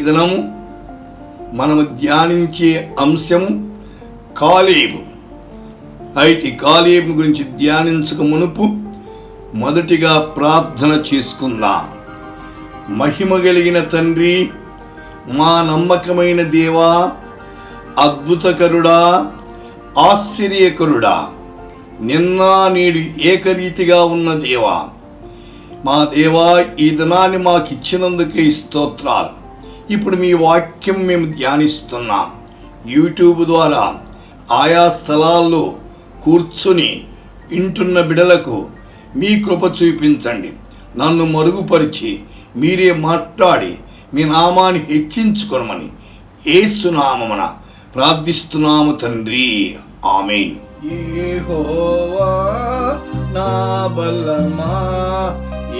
దినము మనము ధ్యానించే అంశము కాలేబు. అయితే కాలేబు గురించి ధ్యానించక మునుపు మొదటిగా ప్రార్థన చేసుకుందాం. మహిమ కలిగిన తండ్రి, మా నమ్మకమైన దేవా, అద్భుతకరుడా, ఆశ్చర్యకరుడా, నిన్న నేడు ఏకరీతిగా ఉన్న దేవా, మా దేవా, ఈ దినాన్ని మాకు ఇచ్చినందుకే స్తోత్రాలు. ఇప్పుడు మీ వాక్యం మేము ధ్యానిస్తున్నాం. యూట్యూబ్ ద్వారా ఆయా స్థలాల్లో కూర్చుని వింటున్న బిడలకు మీ కృప చూపించండి. నన్ను మరుగుపరిచి మీరే మాట్లాడి మీ నామాన్ని హెచ్చించుకొనమని యేసు నామమున ప్రార్థిస్తున్నాము తండ్రి, ఆమేన్. యెహోవా నా బలమా,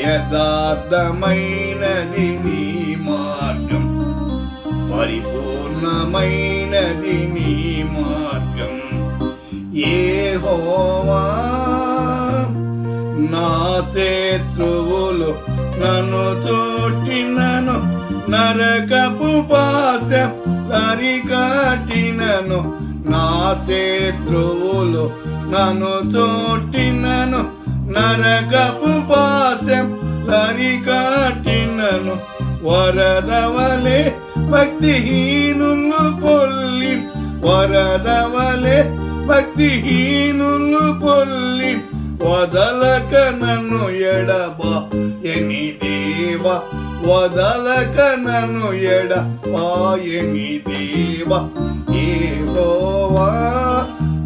యథార్థమైనది నీ మార్గం, పరిపూర్ణమైనది నీ మార్గం. యెహోవా నా శత్రువులు నన్ను తోటినను, నరకపు పాశం అరికట్టినను. నా శత్రువులు నన్ను తోటినను, నరకపు పాశం అరికట్టినను. వరదవలే భక్తిహీనులు పొల్లి, వరదవలే భక్తిహీనులు పొల్లి, వదలక నన్ను ఎడబాయని దేవా, వదలక నన్ను ఎడబాయని దేవా. యెహోవా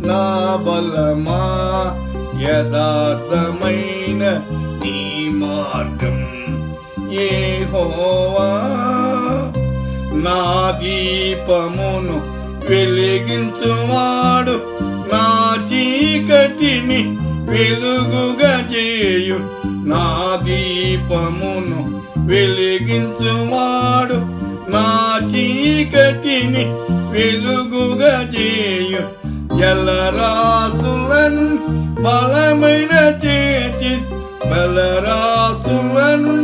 నా బలమా, యథార్థమైన నీ మార్గం. యెహోవా నా దీపమును వెలిగించువాడు, నా చీకటిని వెలుగుగా చేయు. నా దీపమును వెలిగించువాడు, నా చీకటిని వెలుగుగా చేయు. జలరాశులను బలమైన చేతి, బలరాశులను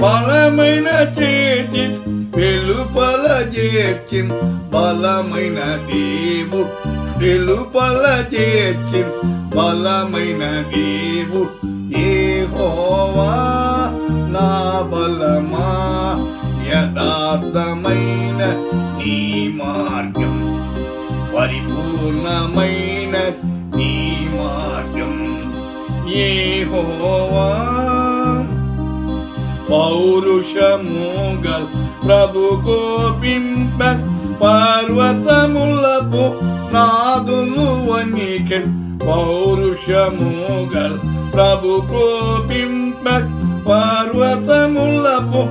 బలమైన చేతి వెలుపల చేర్చి బలమైన దేవుడు, వెలుపల చేర్చి బలమైన దేవుడు. యెహోవా నా బలమా, యథార్థమైన నీ మార్గం, పరిపూర్ణమైన నీ మార్గం. యెహోవా పౌరుషము గల ప్రభు కోపింప, పర్వతములపు నాదులు వణికెన్. పౌరుషము గల ప్రభు కోపింప, పర్వతములపు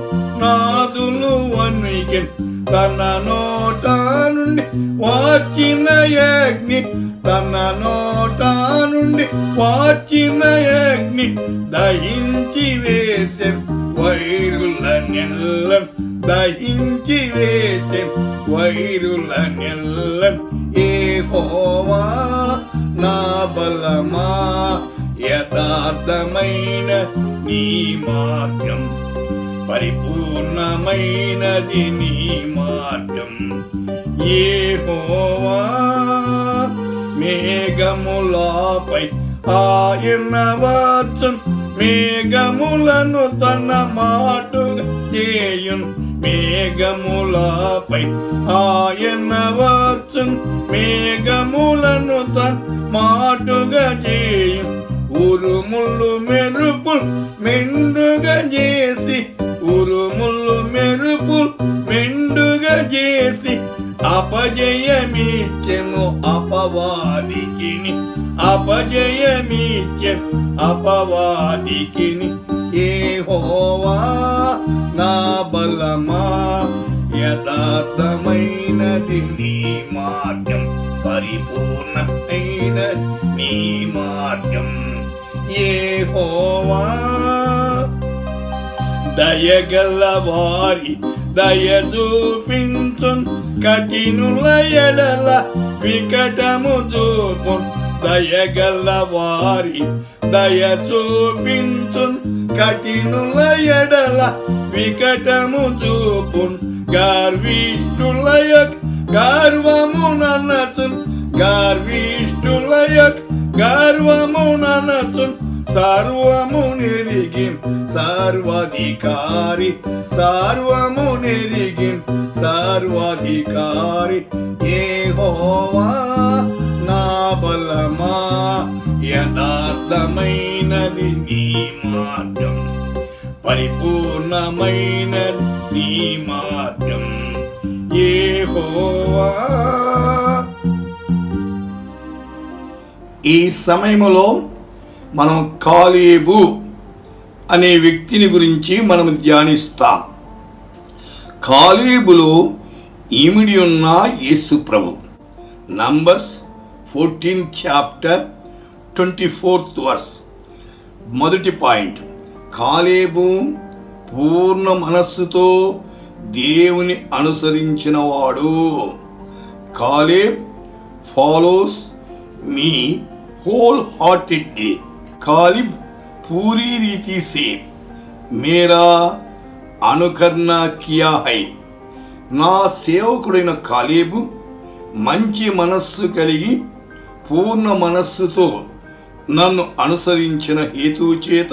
నాదులు వణికెన్. తన నోట నుండి వచ్చిన అగ్ని, తన నోట నుండి వచ్చిన అగ్ని దహించి వేసెం వైరుల నెల్లం, దహించి వేసెం వైరుల నెల్లం. యెహోవా నా బలమా, యథార్థమైన నీ మార్గం, పరిపూర్ణమైనది నీ మార్గం. యెహోవా మేఘములపై ఆయన వచ్చును, మేఘములను తన మాటుగా చేయును. మేఘములపై ఆయన వచ్చును, మేఘములను తన మాటుగా చేయును. ఉరుములు మెరుపులు మెండుగా చేసి, ఉరుములు మెరుపులు మెండుగా చేసి అపజయమిచ్చెను అపవాదికిని, అపజయమిచ్చెను అపవాదికిని. యెహోవా నా బలమా, యథార్థమైనది నీ మార్గం, పరిపూర్ణమైన నీ మార్గం. యెహోవా దయగల వారి దయ చూపించున్, కఠినుల ఎడల వికటము చూపున్. దయగల వారి దయ చూపించున్, కఠినుల ఎడల వికటము చూపున్. గర్విష్ఠులయక్ గర్వముననచున్ గర్విష్ఠులయక్ గర్వముననచున్ సర్వము నెరిగిన్ సర్వాధికారి సర్వము నెరిగిన్ సర్వాధికారి యెహోవా నా బలమా యథార్థమైనది నీ మార్గం పరిపూర్ణమైనది నీ మార్గం యెహోవా. ఈ సమయంలో మనం కాలేబు అనే వ్యక్తిని గురించి మనం ధ్యానిస్తాం. కాలేబులో ఇమిడి ఉన్న యేసు ప్రభు. Numbers 14th chapter 24th verse. మొదటి పాయింట్, కాలేబు పూర్ణ మనస్సుతో దేవుని అనుసరించిన వాడు. Caleb follows me wholeheartedly. Caleb पूरी रीति से मेरा अनुकरण किया है. నా సేవకుడైన కాలేబు మంచి మనస్సు కలిగి పూర్ణ మనస్సుతో నన్ను అనుసరించిన హేతువు చేత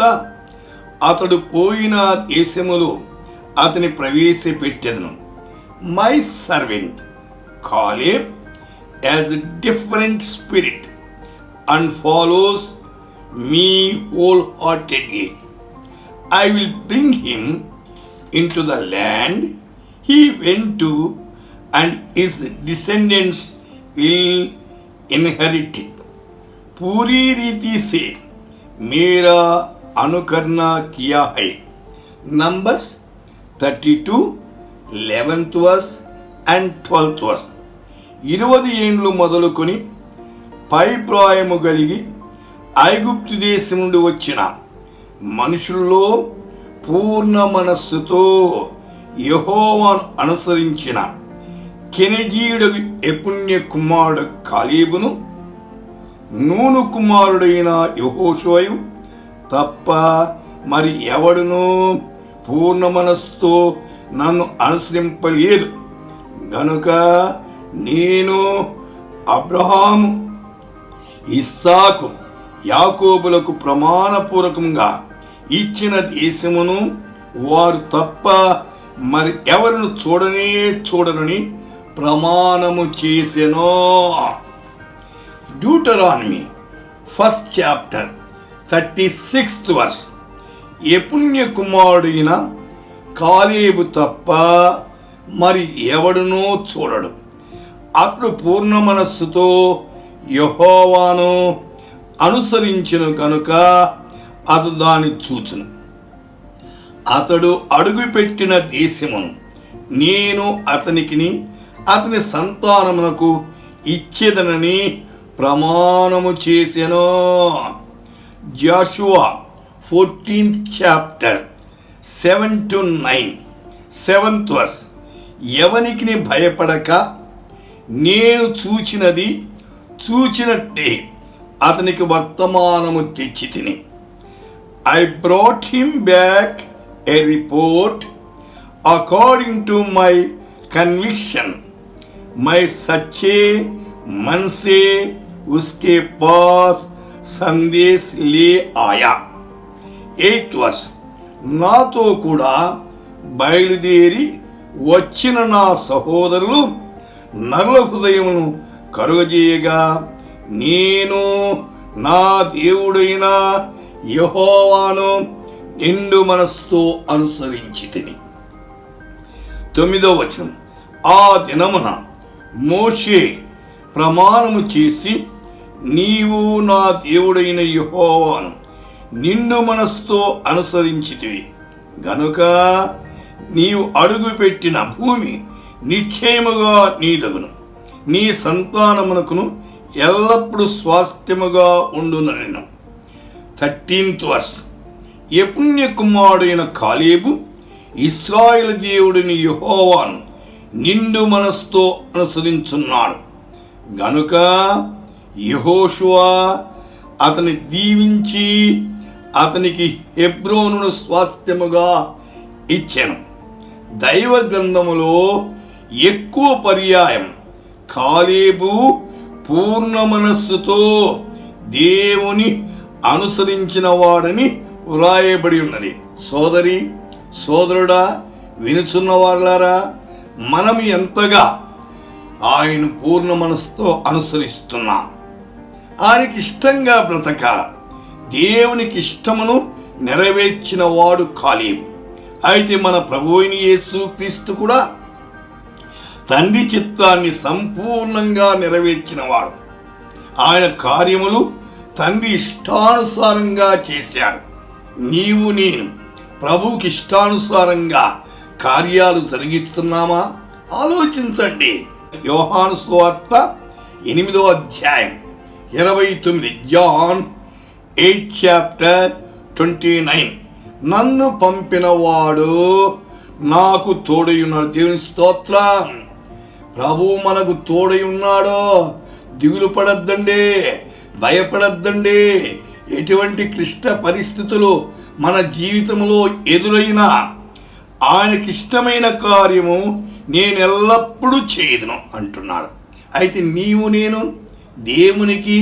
అతడు పోయిన దేశములో అతని ప్రవేశపెట్టెదను. My servant Caleb has a different spirit and follows me wholeheartedly. I will bring him into the land he went to, and his descendants will inherit it. पूरी रीति से मेरा अनुकरण किया है. Numbers 32 11th verse and 12th verse. 20 ఏండ్లు మొదలుకొని పై ప్రాయము కలిగి ఐగుప్తు దేశం నుండి వచ్చిన మనుషుల్లో పూర్ణ మనస్సుతో యెహోవాను అనుసరించిన కెనజీయుడు యెఫున్నె కుమారుడు కాలేబును, నూను కుమారుడైన యెహోషువయు తప్ప మరి ఎవడునూ పూర్ణ మనస్సుతో నన్ను అనుసరింపలేదు. గనుక నేను అబ్రహాము, ఇస్సాకు, యాకోబులకు ప్రమాణపూర్వకంగా ఇచ్చిన దేశమును వారు తప్ప మరి ఎవరిని చూడనని ప్రమాణము చేసెను. Deuteronomy 1st chapter 36th verse. యెఫున్నె కుమారుడైన కాలేబు తప్ప మరి ఎవడునూ చూడడు. అతడు పూర్ణ మనస్సుతో యెహోవాను అనుసరించిన కనుక అతడు దాన్ని చూచును. అతడు అడుగుపెట్టిన దేశమును నేను అతనికిని అతని సంతానమునకు ఇచ్చేదనని ప్రమాణము చేసెను. Jashuva 14th chapter 7 to 9 7th verse. ఎవనికి భయపడక నేను చూచినట్టే అతనికి వర్తమానము తెచ్చి తిని. I brought him back a report according to my conviction. My సच्चे मन से उसके पास సందేశ్ లే ఆయా. 8th verse. నాతో కూడా బయలుదేరి వచ్చిన నా సహోదరులు నరుల హృదయమును కరుగజేయగా నేను నా దేవుడైన యెహోవాను నిండు మనస్సుతో అనుసరించితిని. 9వ వచనం. ఆ దినమున మోషే ప్రమాణము చేసి, నీవు నా దేవుడైన యెహోవాను నిండు మనస్సుతో అనుసరించితివి గనుక నీవు అడుగుపెట్టిన భూమి నిశ్చయముగా నీదగును, నీ సంతానమునకును ఎల్లప్పుడూ స్వాస్థ్యముగా ఉండుననెను. 13th verse. యెఫున్నె కుమారుడైన కాలేబు ఇశ్రాయేలు దేవుడిని యెహోవాను నిండు మనస్సుతో అనుసరించున్నాడు గనుక యెహోషువ అతని దీవించి అతనికి హెబ్రోనును స్వాస్థ్యముగా ఇచ్చెను. దైవ గ్రంథములో ఎక్కువ పర్యాయం కాలేబు పూర్ణ మనస్సుతో దేవుని అనుసరించిన వాడని వ్రాయబడి ఉన్నది. సోదరి సోదరుడా, వినుచున్న వాళ్ళారా, మనం ఎంతగా ఆయన పూర్ణ మనస్సుతో అనుసరిస్తున్నాం. ఆయనకి ఇష్టంగా బ్రతకాల, దేవునికి ఇష్టమును నెరవేర్చిన వాడు కాలేబు. అయితే మన ప్రభువైన యేసు క్రీస్తు కూడా తండ్రి చిత్తాన్ని సంపూర్ణంగా నెరవేర్చిన వాడు. ఆయన కార్యములు తండ్రి ఇష్టానుసారంగా చేశాడు. నీవు నేను ప్రభువుకి ఇష్టానుసారంగా కార్యాలు జరిగిస్తున్నామా? ఆలోచించండి. యోహాను సువార్త 8వ అధ్యాయం 29, జాన్ 8:29. నన్ను పంపిన వాడు నాకు తోడై ఉన్నాడు. దేవుని స్తోత్రం. ప్రభువు మనకు తోడై ఉన్నాడో. దిగులు పడద్దండి, భయపడద్దండి. ఎటువంటి క్లిష్ట పరిస్థితులు మన జీవితంలో ఎదురైనా ఆయనకిష్టమైన కార్యము నేను ఎల్లప్పుడూ చేయదును అంటున్నాడు. అయితే నీవు నేను దేవునికి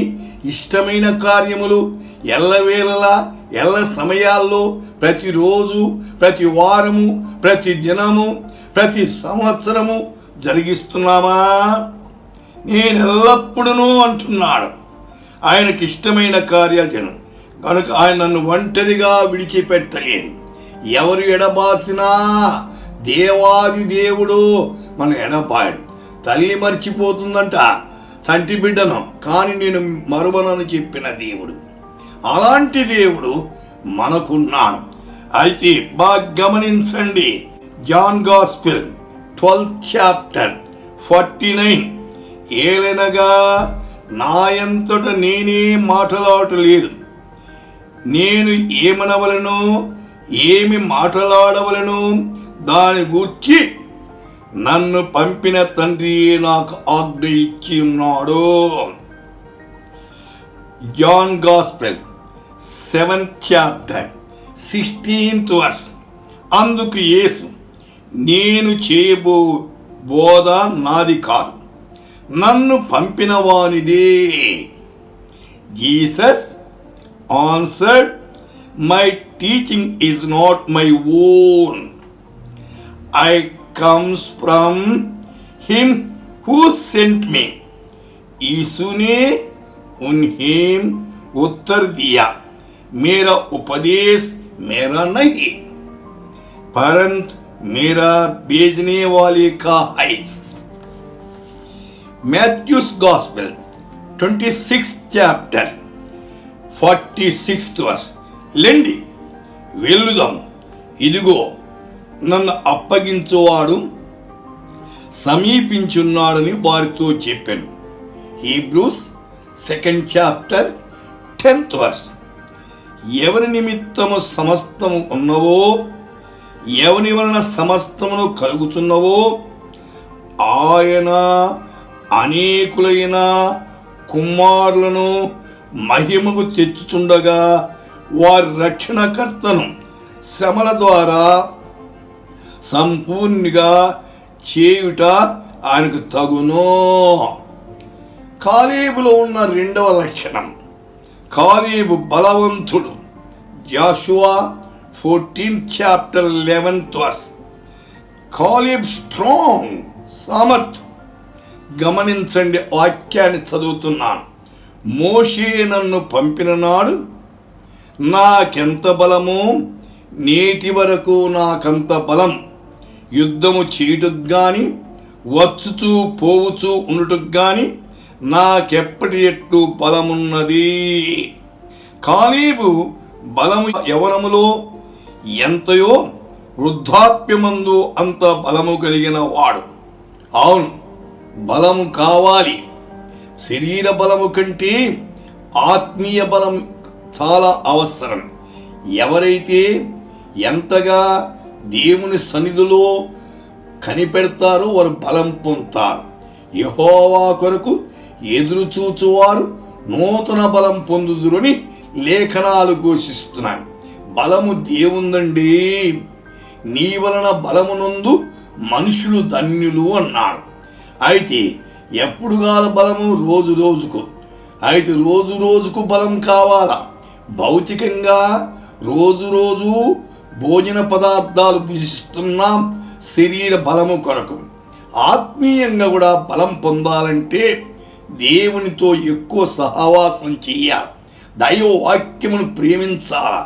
ఇష్టమైన కార్యములు ఎల్లవేళలా ఎల్ల సమయాల్లో, ప్రతిరోజు, ప్రతి వారము, ప్రతి దినము, ప్రతి సంవత్సరము జరిగిస్తున్నామా? నేను ఎల్లప్పుడూ అంటున్నాడు. ఆయనకి ఇష్టమైన కార్యాలు చేయను కనుక ఆయన నన్ను ఒంటరిగా విడిచిపెట్టలేదు. ఎవరు ఎడబాసినా దేవాది దేవుడు మన ఎడబాయడు. తల్లి మర్చిపోతుందంట చంటి బిడ్డను, కానీ నేను మరువనని చెప్పిన దేవుడు. అలాంటి దేవుడు మనకున్నాడు. అయితే బాగా గమనించండి. John gospel 12:49. ఏలనగా నాయంతట నేనే మాట్లాడలేదు, నేను ఏమనవలను, ఏమి మాట్లాడవలను దాని గూర్చి నన్ను పంపిన తండ్రి నాకు ఆజ్ఞ ఇచ్చి ఉన్నాడు. John gospel 7:16. అందుకు యేసు, నేను చేయబో బోధ నాది కాదు, నన్ను పంపిన వానిదే. Jesus answered, my teaching is not my own, I comes from him who sent me. Yeshu ने उन्हें उत्तर दिया, मेरा उपदेश मेरा नहीं, परंतु मेरा भेजने वाले का है. Matthew's gospel 26:46. లెండి వెళ్ళుదాం, ఇదిగో నన్ను అప్పగించువాడు సమీపించున్నాడని వారితో చెప్పాను. హీబ్రూస్ 2:10. ఎవరి నిమిత్తము సమస్తము ఉన్నవో, ఎవని వలన సమస్తమును కలుగుతున్నవో, ఆయన అనేకులైన కుమారులను మహిమకు తెచ్చుచుండగా వారి రక్షణకర్తను శ్రమల ద్వారా సంపూర్ణంగా చేయుట ఆయనకు తగును. కాలేబులో ఉన్న రెండవ లక్షణం, కాలేబు బలవంతుడు. జాషువా 14:11. Caleb strong, Samarth. గమనించండి, వాక్యాన్ని చదువుతున్నాను. మోషే నన్ను పంపిన నాడు నాకెంత బలము, నేటి వరకు నాకంత బలం. యుద్ధము చేయుటకు గాని, వచ్చుచూ పోవుచూ ఉండుటకు గాని నాకెప్పటి ఎట్టు బలమున్నది. కాలేబు బలము యవనములో ఎంతయో, వృద్ధాప్యమందు అంత బలము కలిగిన వాడు. అవును, బలము కావాలి. శరీర బలము కంటే ఆత్మీయ బలం చాలా అవసరం. ఎవరైతే ఎంతగా దేవుని సన్నిధిలో కనిపెడతారో వారు బలం పొందుతారు. యెహోవా కొరకు ఎదురు చూచువారు నూతన బలం పొందుదురని లేఖనాలు ఘోషిస్తున్నాయి. బలము దేవుందండి. నీ వలన బలమునందు మనుషులు ధన్యులు అన్నాడు. అయితే ఎప్పుడు కాల బలము? రోజు రోజుకు. అయితే రోజు రోజుకు బలం కావాలా? భౌతికంగా రోజు రోజు భోజన పదార్థాలు భుజిస్తున్నాం శరీర బలము కొరకు. ఆత్మీయంగా కూడా బలం పొందాలంటే దేవునితో ఎక్కువ సహవాసం చెయ్యాలి. దైవ వాక్యమును ప్రేమించాలా,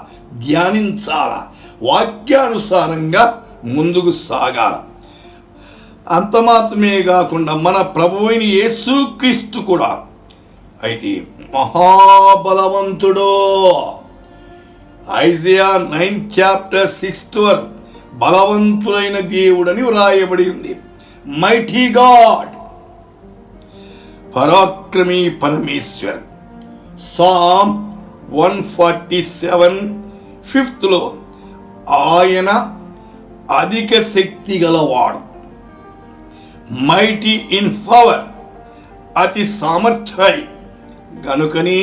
ధ్యానించాలా, వాక్యానుసారంగా ముందుకు సాగాలి. అంత మాత్రమే కాకుండా మన ప్రభువైన యేసుక్రీస్తు కూడా అయితే మహాబలవంతుడు. ఐజయా 9:6 బలవంతుడైన దేవుడని వ్రాయబడి ఉంది. మైటీ గాడ్, పరాక్రమీ పరమేశ్వర్. సామ్ 147:5 ఆయన అధిక శక్తి గలవాడు. మైటీ ఇన్ పవర్, అతి సామర్థ్యై గనుకని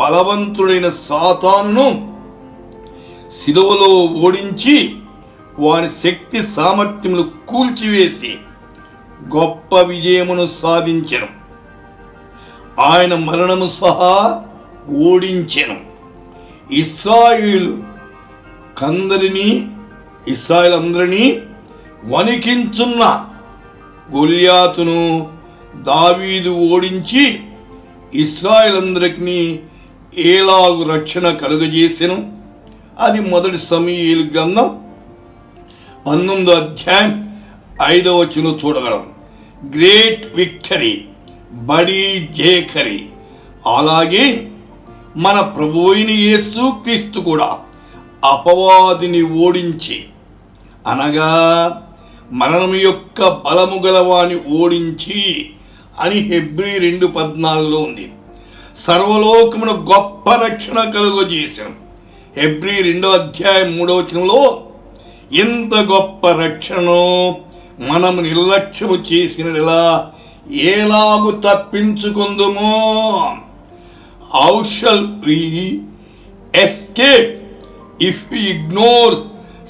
బలవంతుడైన సాతానును శిలువలో ఓడించి వాని శక్తి సామర్థ్యములు కూల్చివేసి గొప్ప విజయమును సాధించెను. ఆయన మరణము సహా ఓడించెను. ఇశ్రాయేలందరినీ వణికించున్న గొల్యాతును దావీదు ఓడించి ఇశ్రాయేలందరికీ ఏలాగు రక్షణ కలుగజేసెను. అది 1 సమూయేలు గ్రంథం 19:5 చూడగలం. గ్రేట్ విక్టరీ, బడీ జేకరీ. అలాగే మన ప్రభువైన యేసుక్రీస్తు కూడా అపవాదిని ఓడించి, అనగా మరణం యొక్క బలము గలవాని ఓడించి అని హెబ్రీ 2:14 ఉంది. సర్వలోకమున గొప్ప రక్షణ కలుగజేశాను. హెబ్రీ 2:3 ఎంత గొప్ప రక్షణను మనము నిర్లక్ష్యము చేసినలా ఎలాగు తప్పించుకుందుమో. How shall we escape if we ignore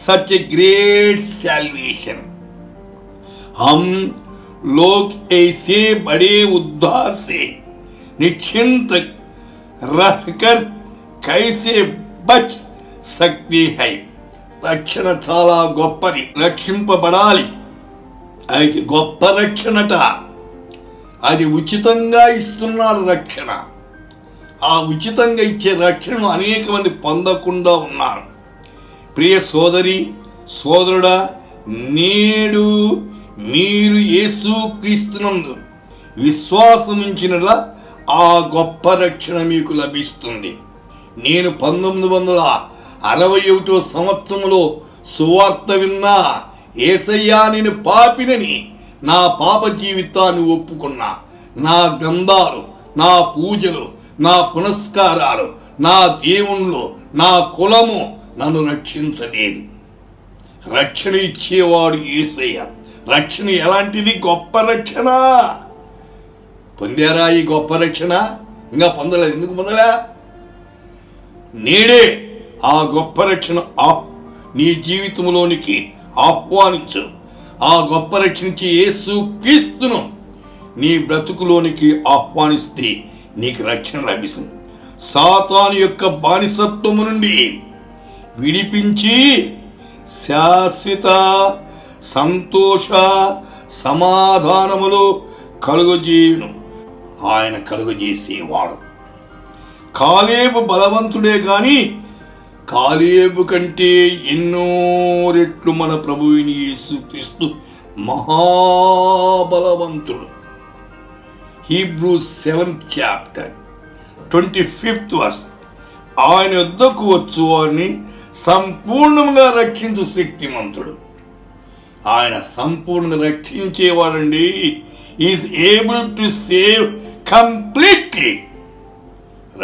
such a great salvation? हम लोग ऐसे बड़े उद्धार से निश्चिंत रहकर कैसे बच सकते हैं? రక్షణ చాలా గొప్పది, రక్షింపబడాలి. అయితే గొప్ప రక్షణట, అది ఉచితంగా ఇస్తున్నాడు రక్షణ. ఆ ఉచితంగా ఇచ్చే రక్షణను అనేక మంది పొందకుండా ఉన్నారు. ప్రియ సోదరి సోదరుడా, నేడు మీరు యేసుక్రీస్తునందు విశ్వాసముంచినలా ఆ గొప్ప రక్షణ మీకు లభిస్తుంది. నేను 1961 సంవత్సరంలో సువార్త విన్నా. యేసయ్యా నేను పాపినని నా పాప జీవితాన్ని ఒప్పుకున్నా. నా గ్రంథాలు, నా పూజలు, నా పునస్కారాలు, నా దేవుళ్ళు, నా కులము నన్ను రక్షించలేదు. రక్షణ ఇచ్చేవాడు యేసయ్య. రక్షణ ఎలాంటిది? గొప్ప రక్షణ. పొందారా ఈ గొప్ప రక్షణ? ఇంకా పొందలేదు. ఎందుకు పొందలే? నేడే ఆ గొప్ప రక్షణ నీ జీవితంలోనికి ఆహ్వానించు. ఆ గొప్ప రక్షించి యేసుక్రీస్తును నీ బ్రతుకులోనికి ఆహ్వానిస్తే నీకు రక్షణ లభిస్తుంది. సాతాను యొక్క బానిసత్వము నుండి విడిపించి శాశ్వత సంతోష సమాధానములు కలుగజేయును. ఆయన కలుగజేసేవాడు. కాలేబు బలవంతుడే గాని కాలేబు కంటే ఎన్నో రెట్లు మన ప్రభువుని యేసుక్రీస్తు మహాబలవంతుడు. హీబ్రూస్ 7:25 ఆయన వద్దకు వచ్చు వారిని సంపూర్ణంగా రక్షించు శక్తిమంతుడు. ఆయన సంపూర్ణంగా రక్షించేవాడండి. Is able to save completely.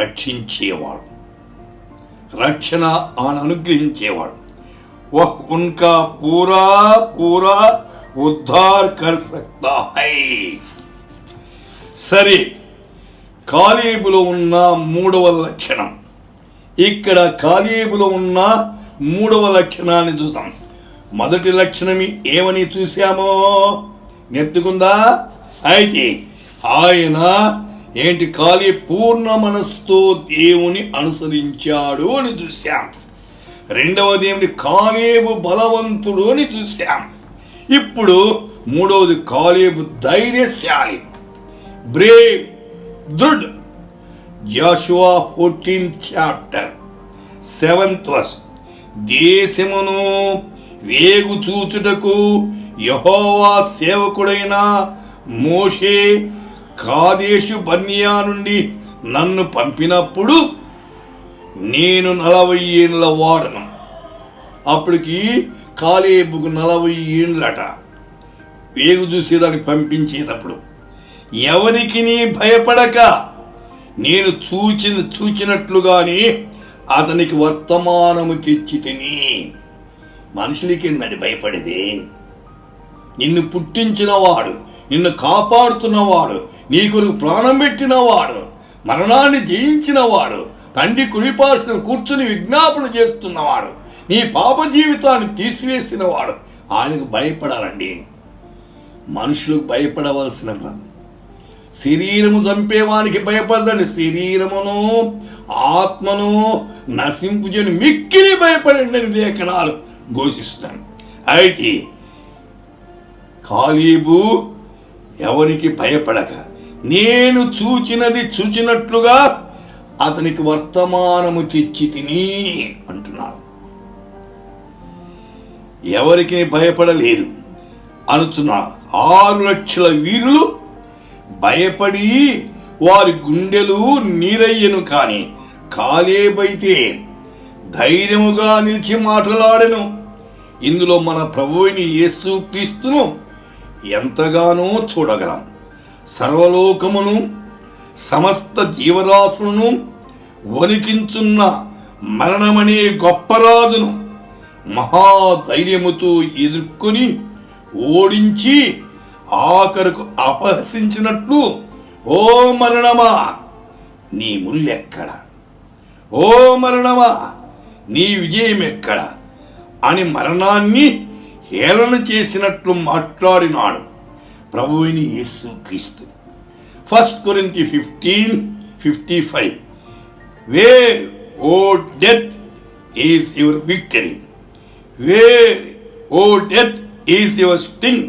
రక్షించేవాడు, రక్షణ ఆయన అనుగ్రహించేవాడు. वह उनका पूरा पूरा उद्धार कर सकता है. సరే, కాలేబులో ఉన్న 3వ లక్షణం. ఇక్కడ కాలేబులో ఉన్న 3వ లక్షణాన్ని చూద్దాం. మొదటి లక్షణం ఏమని చూశామో నెత్తుకుందా? అయితే ఆయన ఏంటి? కాలేబు పూర్ణ మనస్సుతో దేవుని అనుసరించాడు అని చూశాం. రెండవది ఏమిటి? కాలేబు బలవంతుడు అని చూశాం. ఇప్పుడు మూడవది కాలేబు ధైర్యశాలి, బ్రేవ్, దృఢ్. Joshua 14th chapter 7th verse. దేశమును వేగు చూచుటకు యెహోవా సేవకుడైన మోషే కాదేషు బర్నియా నుండి నన్ను పంపినప్పుడు నేను 40 ఏళ్ల వాడను. అప్పటికి కాలేబుకు 40 ఏళ్ళట. వేగు చూసేదానికి పంపించేటప్పుడు ఎవరికి భయపడక నేను చూచినట్లుగానే అతనికి వర్తమానము తెచ్చి తిని. మనుషులకి ఏందండి భయపడేది? నిన్ను పుట్టించినవాడు, నిన్ను కాపాడుతున్నవాడు, నీ కొరకు ప్రాణం పెట్టినవాడు, మరణాన్ని జయించినవాడు, తండ్రి కుడిపార్శ్వన కూర్చుని విజ్ఞాపన చేస్తున్నవాడు, నీ పాప జీవితాన్ని తీసివేసినవాడు. ఆయనకు భయపడాలండి. మనుషులకు భయపడవలసిన పని. శరీరము చంపేవానికి భయపడదండి. శరీరమును ఆత్మను నశింపుజని మిక్కిలి భయపడండి అని లేఖనాలు ఘోషిస్తాను. అయితే కాలేబు ఎవరికి భయపడక నేను చూచినట్లుగా అతనికి వర్తమానము తెచ్చి తిని అంటున్నాడు. ఎవరికి భయపడలేదు అనుచున్నాడు. 6 లక్షల వీరులు భయపడి వారి గుండెలు నీరయ్యను. కానీ కాలేబైతే ధైర్యముగా నిలిచి మాట్లాడెను. ఇందులో మన ప్రభువుని యేసు క్రీస్తును ఎంతగానో చూడగలం. సర్వలోకమును సమస్త జీవరాశులను వణికించున్న మరణమనే గొప్ప రాజును మహాధైర్యముతో ఎదుర్కొని ఓడించి ఆఖరుకు అపహసించినట్లు, ఓ మరణమా నీ ముల్లెక్కడ, ఓ మరణమా నీ విజయం ఎక్కడ అని మరణాన్ని హేళన చేసినట్లు మాట్లాడినాడు ప్రభువుని యేసు క్రీస్తు. 1 Corinthians 15:55. Where, O death, is your victory? Where, O death, is your sting?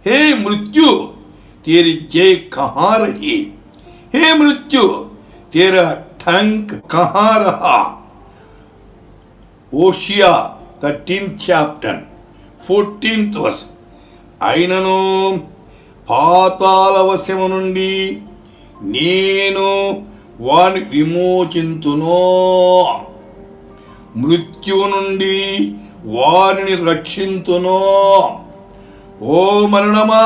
हे मृत्यु तेरी जय कहाँ रही? हे मृत्यु तेरा ठंक कहाँ रहा? ఓషియా 13th chapter 14th verse. అయినను పాతాళ వశము నుండి నేను వాని విమోచింతును, మృత్యువు నుండి వారిని రక్షింతును. ఓ మరణమా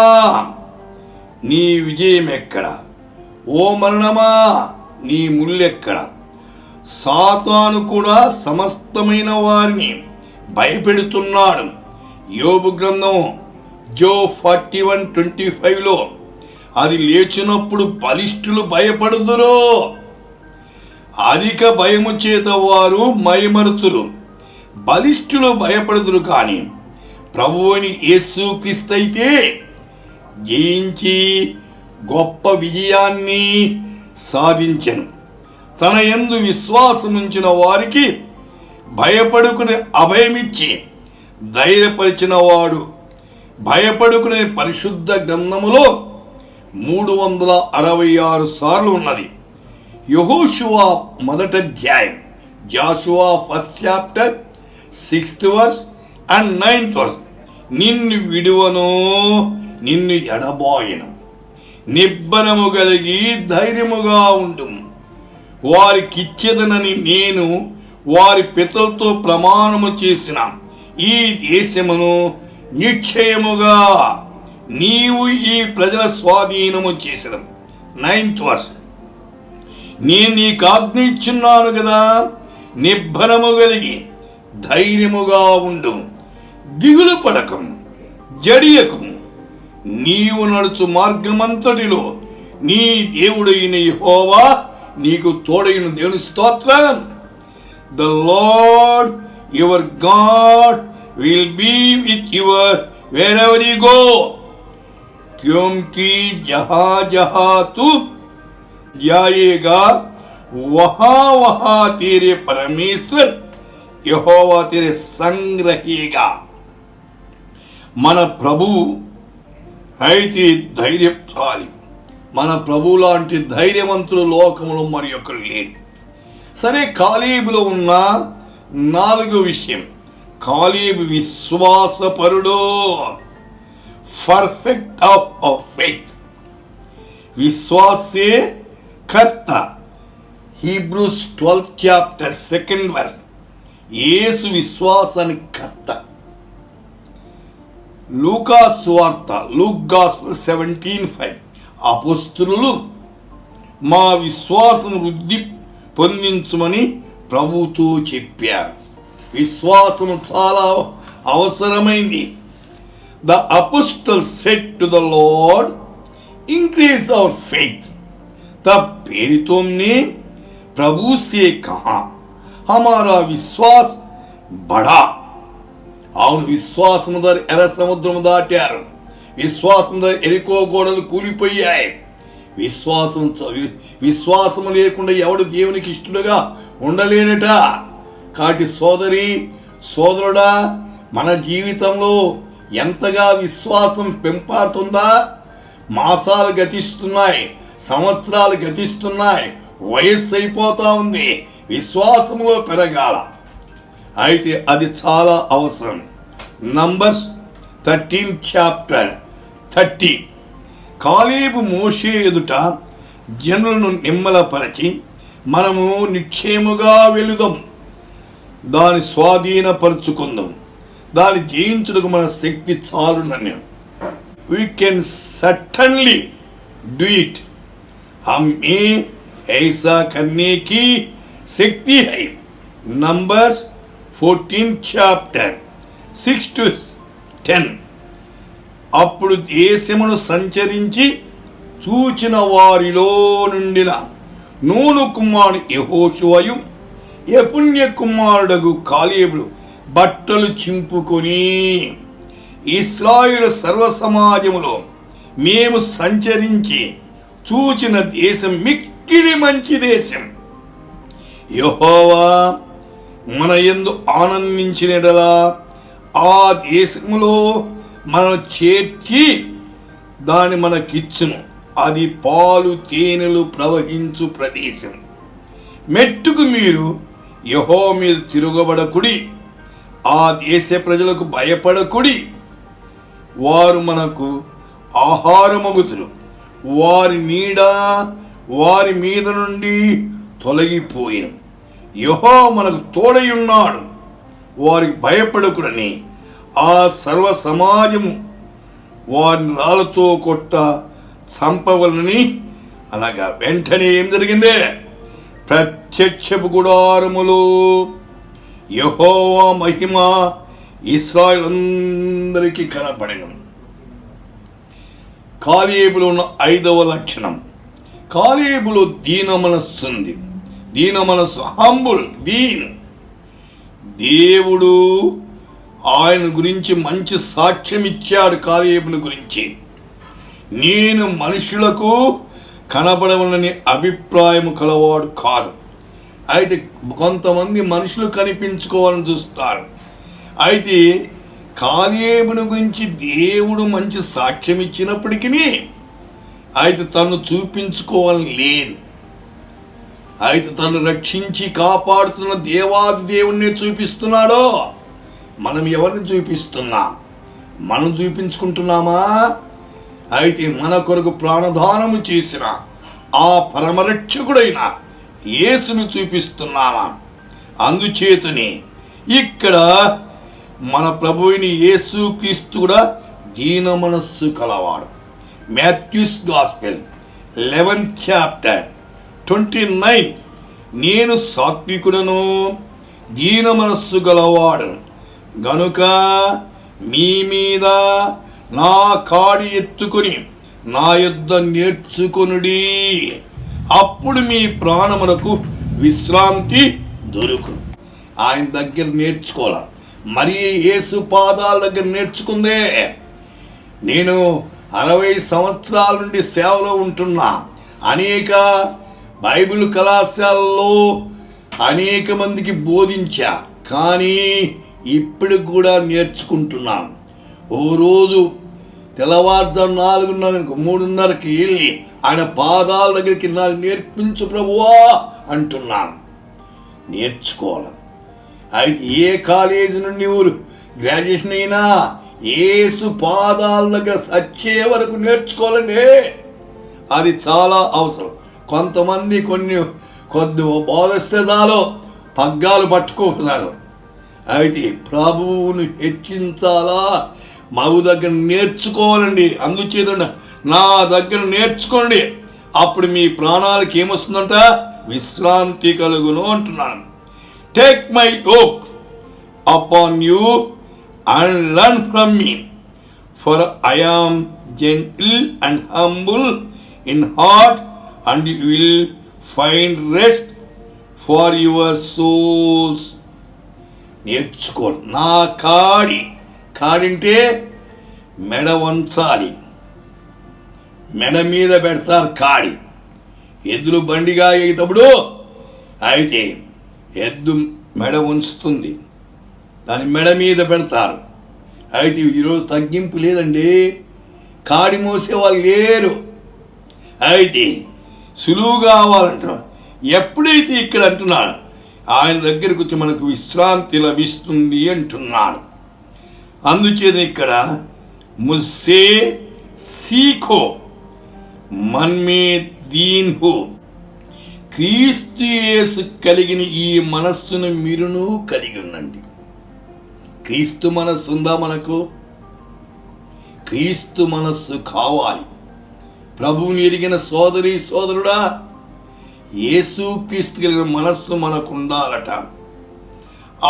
నీ విజయం ఎక్కడ? ఓ మరణమా నీ ముల్లెక్కడ? సాతాను కూడా సమస్తమైన వారిని భయపెడుతున్నాడు. యోబు గ్రంథం Job 41:25 అది లేచినప్పుడు బలిష్ఠులు భయపడుదురు, అధిక భయము చేత వారు మైమరుతురు. బలిష్ఠులు భయపడుదురు, కానీ ప్రభువుని యేసు క్రీస్తైతే జయించి గొప్ప విజయాన్ని సాధించెను. తన యందు విశ్వాసముంచిన వారికి భయపడుకునే అభయమిచ్చి ధైర్యపరిచిన వాడు. భయపడుకునే పరిశుద్ధ గ్రంథములో 366 సార్లు ఉన్నది. యెహోషువ 1వ అధ్యాయం, Jashuva 1st chapter 6th verse and 9th verse. నిన్ను విడువను, నిన్ను ఎడబాయను, నిబ్బరము కలిగి ధైర్యముగా ఉండు. వారికిచ్చేదనని నేను వారి పితరులతో ప్రమాణము చేసిన ఈ దేశమును నిశ్చయముగా నీవు ఈ ప్రజల స్వాధీనము చేసిన. 9th verse. నేను నీకు ఆజ్ఞ ఇచ్చున్నాను కదా, నిబ్బరము కలిగి ధైర్యముగా ఉండు, దిగులు పడకం, జడియకం. నీవు నడుచు మార్గమంతటిలో నీ దేవుడైన యెహోవా నీకు తోడైన. దేవుని స్తోత్రం. The Lord your God will be with you wherever you go. क्योंकि जहां जहां तू जाएगा वहां वहां तेरे परमेश्वर యెహోవా तेरे संग रहेगा. మన ప్రభు అయితే ధైర్యశాలి. మన ప్రభు లాంటి ధైర్యవంతులు లోకములో మరి ఒకరు లేరు. సరే, కాలేబులో ఉన్న 4వ విషయం, కాలేబు విశ్వాసపరుడు, పర్ఫెక్ట్ ఆఫ్ ఫెయిత్. విశ్వాసే కర్త. Hebrews 12th chapter 2nd verse. యేసు విశ్వాసానికి కర్త. లూకా సువార్త, లూక్ గాస్పెల్ 17:5. అపోస్తలులు మా విశ్వాసం వృద్ధి పొందించమని ప్రభుతో చెప్పారు. విశ్వాసం చాలా అవసరమైంది. The apostle said to the lord, increase our faith. तब फिर तुमने प्रभु से कहा हमारा विश्वास बढ़ा. అవును, విశ్వాసం ద్వారా ఎర్ర సముద్రం దాటారు. విశ్వాసం ద్వారా ఎరికో గోడలు కూలిపోయాయి. విశ్వాసం లేకుండా ఎవడు దేవునికి ఇష్టడుగా ఉండలేనట. కాటి సోదరి సోదరుడా, మన జీవితంలో ఎంతగా విశ్వాసం పెంపారుతుందా? మాసాలు గతిస్తున్నాయి, సంవత్సరాలు గతిస్తున్నాయి, వయస్సు అయిపోతా ఉంది. విశ్వాసంలో పెరగాల. అయితే అది చాలా అవసరం. Numbers 13th chapter 30. కాలేబు మోషే ఎదుట జనులను నిమ్మలపరచి మనము నిక్షేముగా వెళుదాం, దాని స్వాధీనపరుచుకుందాం, దాన్ని జయించుటకు మన శక్తి చాలునని. We can certainly do it. हमें ऐसा करने की शक्ति है. Numbers 14th chapter 6 to 10. అప్పుడు దేశమును సంచరించి చూచిన వారిలో నుండిన నూను కుమారుడు యెహోషువయు యెఫున్నె కుమారుడగు కాలేబు బట్టలు చింపుకొని, ఇశ్రాయేలు సర్వ సమాజములో మేము సంచరించి చూచిన దేశం మిక్కిలి మంచి దేశం. యెహోవా మన యందు ఆనందించినడలా ఆ దేశములో మనం చేర్చి దాన్ని మనకిచ్చును. అది పాలు తేనెలు ప్రవహించు ప్రదేశం. మెట్టుకు మీరు యెహోవా మీద తిరగబడకుడి, ఆ దేశ ప్రజలకు భయపడకుడి. వారు మనకు ఆహారమగుదురు, వారి నీడ వారి మీద నుండి తొలగిపోయిన. యెహోవా మనకు తోడయున్నాడు, వారికి భయపడకుడని ఆ సర్వ సమాజము వారిని రాళ్ళతో కొట్ట చంపవలని అనగా వెంటనే ఏం జరిగిందే? ప్రత్యక్షపు గుడారములో యెహోవా మహిమ ఇశ్రాయేలందరికీ కనపడెను. కాలేబులో ఉన్న 5వ లక్షణం, కాలేబులో దీన మనస్సు ఉంది. దీన మనస్సు, హంబుల్, దీన్. దేవుడు ఆయన గురించి మంచి సాక్ష్యం ఇచ్చాడు. కాలేబుని గురించి, నేను మనుషులకు కనబడవలని అభిప్రాయం కలవాడు కాదు. అయితే కొంతమంది మనుషులు కనిపించుకోవాలని చూస్తారు. అయితే కాలేబుని గురించి దేవుడు మంచి సాక్ష్యం ఇచ్చినప్పటికీ అయితే తను చూపించుకోవాలని లేదు. అయితే తను రక్షించి కాపాడుతున్న దేవాది దేవుణ్ణి చూపిస్తున్నాడో. మనం ఎవరిని చూపిస్తున్నాం? మనం చూపించుకుంటున్నామా? అయితే మన కొరకు ప్రాణదానము చేసిన ఆ పరమరక్షకుడైన యేసును చూపిస్తున్నామా? అందుచేతనే ఇక్కడ మన ప్రభువుని యేసుక్రీస్తు కూడా దీన మనస్సు కలవాడు. Matthew's gospel 11th chapter 29. నేను సాత్వికుడను, దీన మనస్సు గలవాడు గనుక మీ మీద నా కాడి ఎత్తుకొని నా యొద్ద నేర్చుకొనుడి, అప్పుడు మీ ప్రాణములకు విశ్రాంతి దొరుకు. ఆయన దగ్గర నేర్చుకోవాలి. మరి యేసు పాదాల దగ్గర నేర్చుకుందే. నేను 60 సంవత్సరాల నుండి సేవలో ఉంటున్నా. అనేక బైబిల్ కళాశాలలో అనేక మందికి బోధించా. కానీ ఇప్పుడు కూడా నేర్చుకుంటున్నాను. ఓ రోజు తెల్లవారుజాము 4:30 3:30కి వెళ్ళి ఆయన పాదాల దగ్గరికి నాకు నేర్పించు ప్రభువా అంటున్నాను. నేర్చుకోవాలి. అయితే ఏ కాలేజీ నుండి గ్రాడ్యుయేషన్ అయినా యేసు పాదాల దగ్గర సచ్చే వరకు నేర్చుకోవాలండి. అది చాలా అవసరం. కొంతమంది కొద్ది బోధిస్తే చాలు పగ్గాలు పట్టుకుంటున్నారు. అయితే ప్రభువుని హెచ్చించాలా, మగు దగ్గర నేర్చుకోవాలండి. అందుచేత నా దగ్గర నేర్చుకోండి, అప్పుడు మీ ప్రాణాలకు ఏమొస్తుందంట? విశ్రాంతి కలుగును అంటున్నాను. Take my yoke upon you and learn from me, for I am gentle and humble in heart, and you will find rest for your souls. నేర్చుకో. నా కాడింటే మెడ వంచాలి. మెడ మీద పెడతారు కాడి. ఎద్దులు బండిగా ఎగితప్పుడు అయితే ఎద్దు మెడ ఉంచుతుంది, దాని మెడ మీద పెడతారు. అయితే ఈరోజు తగ్గింపు లేదండి. కాడి మోసే వాళ్ళు లేరు. అయితే సులువు కావాలంటారు. ఎప్పుడైతే ఇక్కడ అంటున్నాడు ఆయన దగ్గరకు వచ్చి మనకు విశ్రాంతి లభిస్తుంది అంటున్నాడు. అందుచేత ఇక్కడ ముస్సే సీఖో మన్మే దీన్ హో, క్రీస్తు యేసు కలిగిన ఈ మనస్సును మీరును కలిగి ఉండండి. క్రీస్తు మనస్సు ఉందా మనకు? క్రీస్తు మనస్సు కావాలి. ప్రభువుని ఎరిగిన సోదరి సోదరుడా, యేసు క్రీస్తు కలిగిన మనస్సు మనకు ఉండాలట.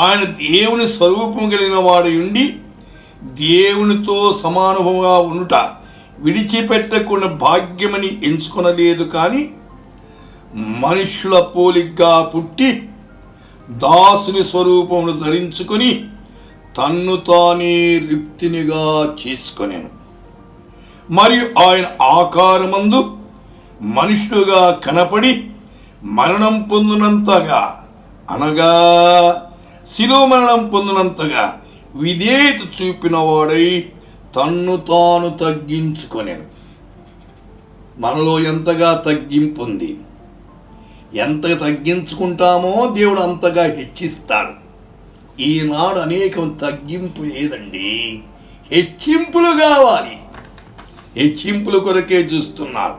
ఆయన దేవుని స్వరూపం కలిగిన వాడు ఉండి దేవునితో సమానుభవంగా ఉండుట విడిచిపెట్టకుండా భాగ్యమని ఎంచుకొనలేదు. కానీ మనుషుల పోలికగా పుట్టి దాసుని స్వరూపమును ధరించుకొని తన్ను తానే రిక్తినిగా చేసుకొనెను. మరియు ఆయన ఆకారమందు మనుషుడుగా కనపడి మరణం పొందినంతగా, అనగా శిలువ మరణం పొందినంతగా విధేయత చూపిన వాడై తన్ను తాను తగ్గించుకొనెను. మనలో ఎంతగా తగ్గింపు ఉంది. ఎంత తగ్గించుకుంటామో దేవుడు అంతగా హెచ్చిస్తాడు. ఈనాడు అనేకం తగ్గింపు లేదండి, హెచ్చింపులు కావాలి. హెచ్చింపుల కొరకే చూస్తున్నారు.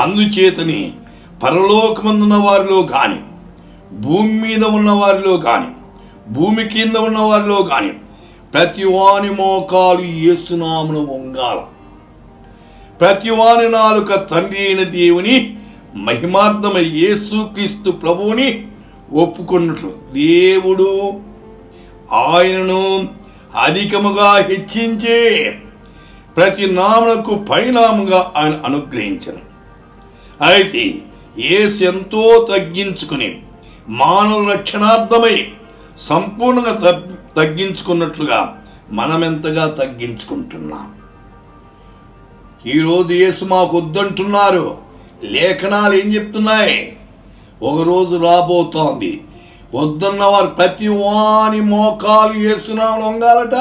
అందుచేతని పరలోకమందున్న వారిలో కానీ, భూమి మీద ఉన్న వారిలో కానీ, భూమి కింద ఉన్న వారిలో కానీ ప్రతి వాని మోకాలు యేసునామమున వంగాల. ప్రతి వాని నాలుక తండ్రి అయిన దేవుని మహిమార్థమై యేసుక్రీస్తు ప్రభువుని ఒప్పుకున్నట్లు దేవుడు ఆయనను అధికముగా హెచ్చించే ప్రతి నామమునకు పైనాముగా ఆయన అనుగ్రహించను. అయితే యేసు ఎంతో తగ్గించుకుని మానవ రక్షణార్థమై సంపూర్ణంగా తగ్గించుకున్నట్లుగా మనమెంతగా తగ్గించుకుంటున్నాం. ఈరోజు యేసు మాకు వద్దంటున్నారు. లేఖనాలు ఏం చెప్తున్నాయి? ఒకరోజు రాబోతోంది, వద్దన్న వారు ప్రతి వాని మోకాలు యేసునామమున వంగాలట,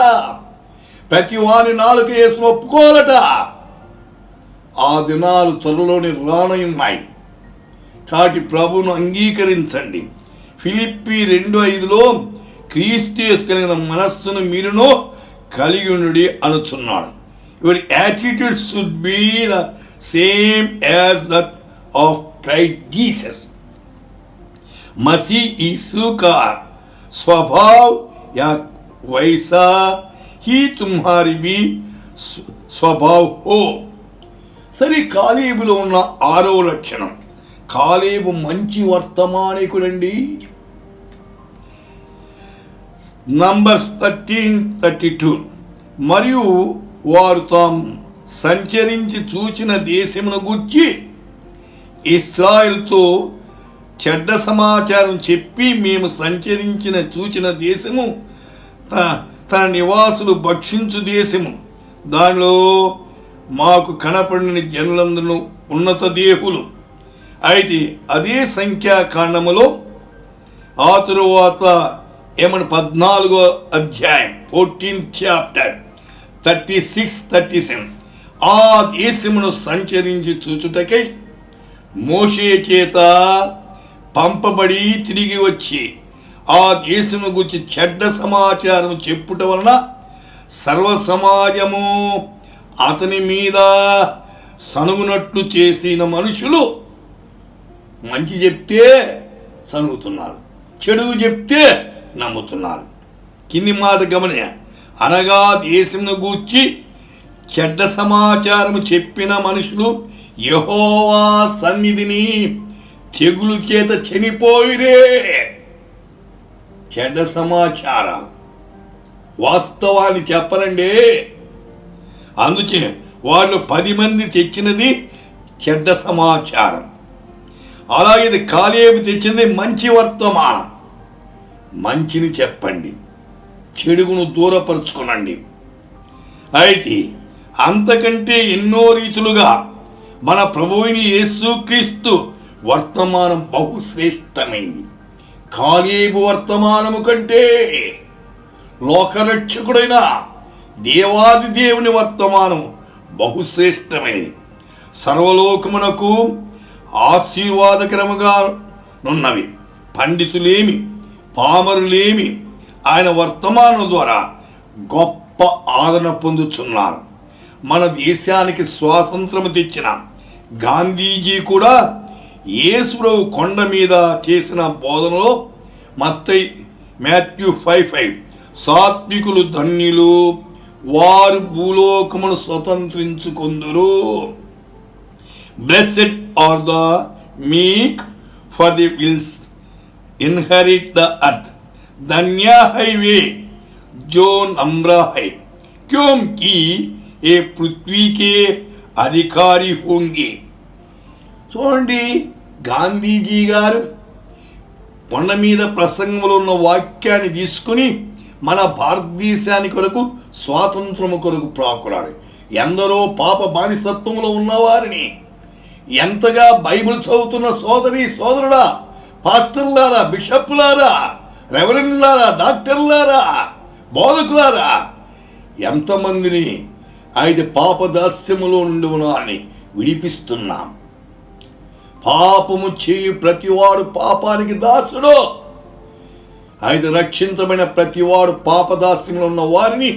ప్రతి వాని నాలుక యేసును ఒప్పుకోవాలట. ఆ దినాలు త్వరలోనే రానున్నాయి. కాబట్టి ప్రభువును అంగీకరించండి. ఫిలిప్పీ 2:5లో క్రీస్తు యేసు కలిగిన మనస్సును మీరును కలిగి ఉండుడి అనుచున్నాడు. Your attitude should be the same as that of Christ Jesus. मसीह यीशु का स्वभाव या वैसा ही तुम्हारी भी स्वभाव हो. సరే, కాలేబులో ఉన్న 6వ లక్షణం. కాలేబు మంచి వర్తమానికుడండి. నంబర్స్ 13:32 మరియు వారు తాము సంచరించి చూచిన దేశమును గూర్చి ఇశ్రాయేలుతో చెడ్డ సమాచారం చెప్పి, మేము చూచిన దేశము తన నివాసులు భక్షించు దేశము, దానిలో మాకు కనపడిన జనులందరూ ఉన్నత దేహులు. అయితే అదే సంఖ్యాకాండములో ఆ తరువాత 14వ అధ్యాయం 14th చాప్టర్ 36-37 ఆ దేశమును సంచరించి చూచుటకై మోషే చేత పంపబడి తిరిగి వచ్చి ఆ దేశము గురించి చెడ్డ సమాచారం చెప్పుట వలన సర్వ సమాజము అతని మీద సనుగునట్లు చేసిన మనుషులు మంచి చెప్తే సనుగుతున్నారు, చెడు చెప్తే నమ్ముతున్నారు. కింది మాట గమని, అనగా దేశమును గూర్చి చెడ్డ సమాచారం చెప్పిన మనుషులు యెహోవా సన్నిధిని తెగులు చేత చనిపోయిరే. చెడ్డ సమాచారం వాస్తవాన్ని చెప్పరండి. అందుచే వాళ్ళు 10 మంది తెచ్చినది చెడ్డ సమాచారం, అలాగే కాలేబు తెచ్చింది మంచి వర్తమానం. మంచిని చెప్పండి, చెడుగును దూరపరుచుకునండి. అయితే అంతకంటే ఎన్నో రీతులుగా మన ప్రభువైన యేసుక్రీస్తు వర్తమానం బహుశ్రేష్టమైంది. కాలేబు వర్తమానము కంటే లోకరక్షకుడైన దేవాది దేవుని వర్తమానం బహుశ్రేష్టమైనది. సర్వలోకమునకు ఆశీర్వాదకరముగా నున్నవి. పండితులేమి పామరులేమి ఆయన వర్తమానం ద్వారా గొప్ప ఆదరణ పొందుతున్నారు. మన దేశానికి స్వాతంత్రము తెచ్చిన గాంధీజీ కూడా యేసుప్రభు కొండ మీద చేసిన బోధనలో మాథ్యూ 5:5 సాత్వికులు ధన్యులు, వారు భూలోకమును స్వతంత్రించుకొందురు. Blessed are the meek, for the wills inherit the earth. धन्य है वे जो नम्र है, क्योंकि ये पृथ्वी के अधिकारी होंगे. చూడండి, గాంధీజీ గారు కొండ మీద ప్రసంగంలో ఉన్న వాక్యాన్ని తీసుకుని మన భారతదేశానికి కొరకు స్వాతంత్రము కొరకు ప్రాకులాడు. ఎందరో పాప బానిసత్వంలో ఉన్నవారిని ఎంతగా బైబిల్ చదువుతున్న సోదరి సోదరుడా, పాస్టర్లారా, బిషప్లారా, రెవరెండ్లారా, డాక్టర్లారా, బోధకులారా, ఎంతమందిని అయితే పాపదాస్యములో నుండి ఉన్నారని విడిపిస్తున్నాం. పాపము చేయు ప్రతివాడు పాపానికి దాసుడు. అయితే రక్షించబడిన ప్రతివాడు పాపదాస్యంలో ఉన్న వారిని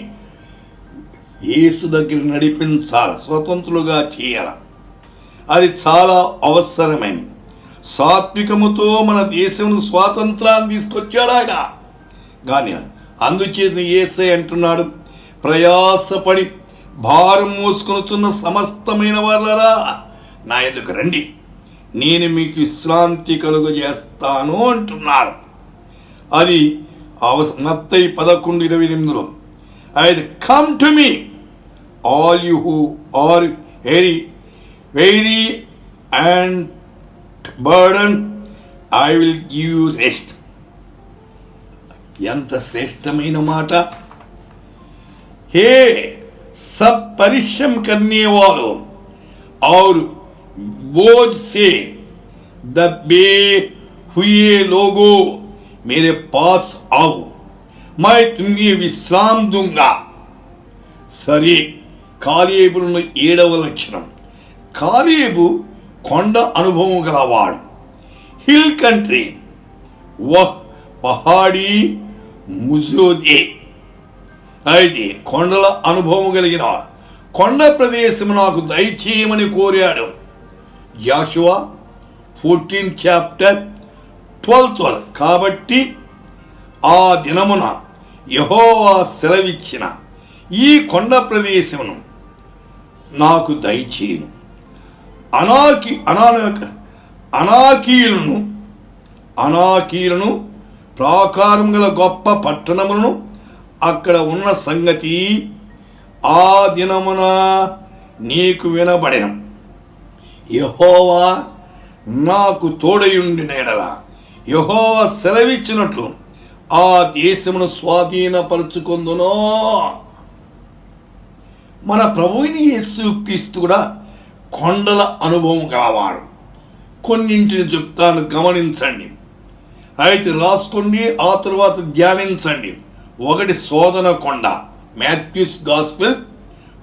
యేసు దగ్గర నడిపించాలి, స్వతంత్రులుగా చేయాలి. అది చాలా అవసరమైనది. సాత్వికముతో మన దేశమును స్వాతంత్రాన్ని తీసుకొచ్చాడు ఆయన. కానీ అందుచేత యేసయ్య అంటున్నాడు, ప్రయాసపడి భారం మోసుకొనుచున్న సమస్తమైన వాళ్ళరా నా ఎదుకు రండి, నేను మీకు విశ్రాంతి కలుగజేస్తాను అంటున్నాడు. అది మత్తయి 11:28. అయితే come to me all you who are weary and burden, I will give you rest. ఎంత శ్రేష్టమైన మాట. हे सब परिश्रम करने वालों और बोझ से दबे हुए लोगों, मेरे पास आओ, मैं तुम्हें विश्राम दूंगा. సరే, కాలేబును 7వ లక్షణం. కాలేబు కొండ అనుభవం గలవాడు. హిల్ కంట్రీ పహాడీ ముజోదే. అయితే కొండల అనుభవం కలిగిన కొండ ప్రదేశం నాకు దయచేయమని కోరాడు. Joshua 14th chapter 12th. కాబట్టి ఆ దినమున యెహోవా సెలవిచ్చిన ఈ కొండ ప్రదేశమును నాకు దయచేయను. అనాకీలను ప్రాకారం గల గొప్ప పట్టణములను అక్కడ ఉన్న సంగతి ఆ దినమున నీకు వినబడిన. యెహోవా నాకు తోడయుండిన ఎడల, యెహోవా సెలవిచ్చినట్లు ఆ దేశమును స్వాధీనపరుచుకొందునో. మన ప్రభువుని యేసుక్రీస్తు కూడా కొండల అనుభవం గలవాడు. కొన్నింటిని చెప్తాను, గమనించండి. అయితే రాసుకోండి, ఆ తరువాత ధ్యానించండి. ఒకటి శోధన కొండ, Matthew's gospel